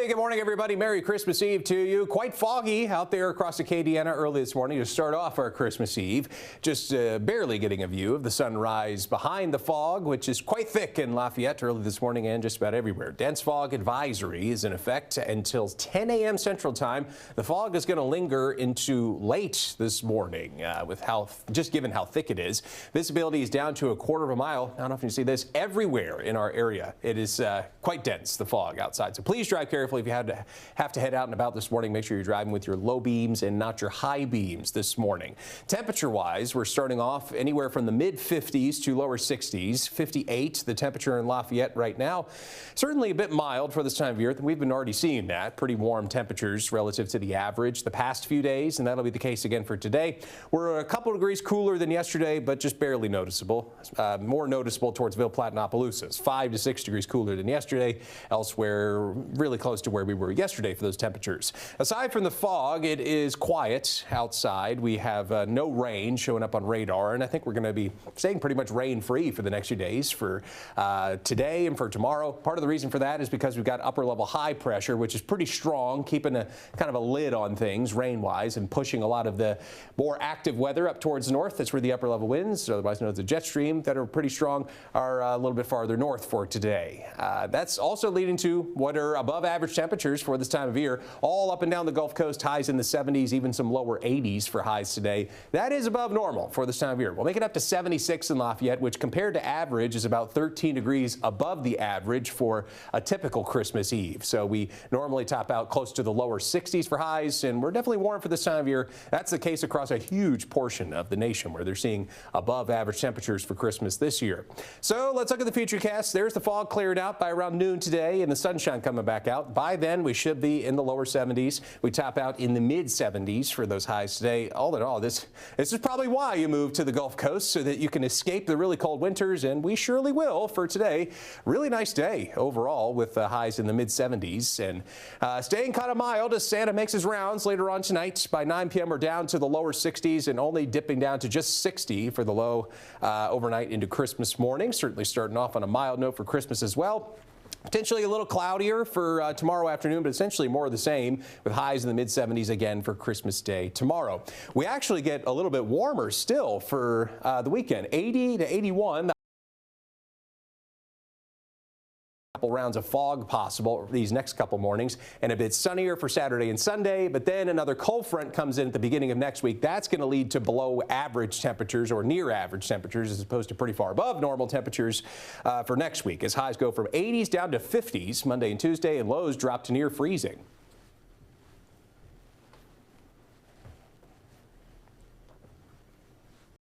Hey, good morning, everybody. Merry Christmas Eve to you. Quite foggy out there across Acadiana early this morning to start off our Christmas Eve. Just barely getting a view of the sunrise behind the fog, which is quite thick in Lafayette early this morning and just about everywhere. Dense fog advisory is in effect until 10 a.m. Central Time. The fog is going to linger into late this morning just given how thick it is. Visibility is down to a quarter of a mile. I don't know if you see this everywhere in our area. It is quite dense, the fog outside. So please drive carefully if you have to head out and about this morning. Make sure you're driving with your low beams and not your high beams this morning. Temperature-wise, we're starting off anywhere from the mid-50s to lower 60s. 58, the temperature in Lafayette right now. Certainly a bit mild for this time of year. We've been already seeing that. Pretty warm temperatures relative to the average the past few days, and that'll be the case again for today. We're a couple degrees cooler than yesterday, but just barely noticeable. More noticeable towards Ville Platte and Opelousas. 5 to 6 degrees cooler than yesterday. Elsewhere, really close to where we were yesterday for those temperatures. Aside from the fog, it is quiet outside. We have no rain showing up on radar, and I think we're going to be staying pretty much rain-free for the next few days for today and for tomorrow. Part of the reason for that is because we've got upper-level high pressure, which is pretty strong, keeping a kind of a lid on things rain-wise and pushing a lot of the more active weather up towards the north. That's where the upper-level winds, otherwise known as the jet stream, that are pretty strong, are a little bit farther north for today. That's also leading to what are above-average temperatures for this time of year, all up and down the Gulf Coast. Highs in the 70s, even some lower 80s for highs today. That is above normal for this time of year. We'll make it up to 76 in Lafayette, which compared to average is about 13 degrees above the average for a typical Christmas Eve. So we normally top out close to the lower 60s for highs, and we're definitely warm for this time of year. That's the case across a huge portion of the nation where they're seeing above average temperatures for Christmas this year. So let's look at the futurecast. There's the fog cleared out by around noon today and the sunshine coming back out. By then, we should be in the lower 70s. We top out in the mid 70s for those highs today. All in all, this is probably why you moved to the Gulf Coast, so that you can escape the really cold winters, and we surely will for today. Really nice day overall with highs in the mid 70s, and staying kind of mild as Santa makes his rounds later on tonight. By 9 p.m. we're down to the lower 60s and only dipping down to just 60 for the low overnight into Christmas morning. Certainly starting off on a mild note for Christmas as well. Potentially a little cloudier for tomorrow afternoon, but essentially more of the same with highs in the mid-70s again for Christmas Day tomorrow. We actually get a little bit warmer still for the weekend, 80 to 81. Rounds of fog possible these next couple mornings, and a bit sunnier for Saturday and Sunday, but then another cold front comes in at the beginning of next week. That's going to lead to below average temperatures or near average temperatures as opposed to pretty far above normal temperatures for next week, as highs go from 80s down to 50s Monday and Tuesday, and lows drop to near freezing.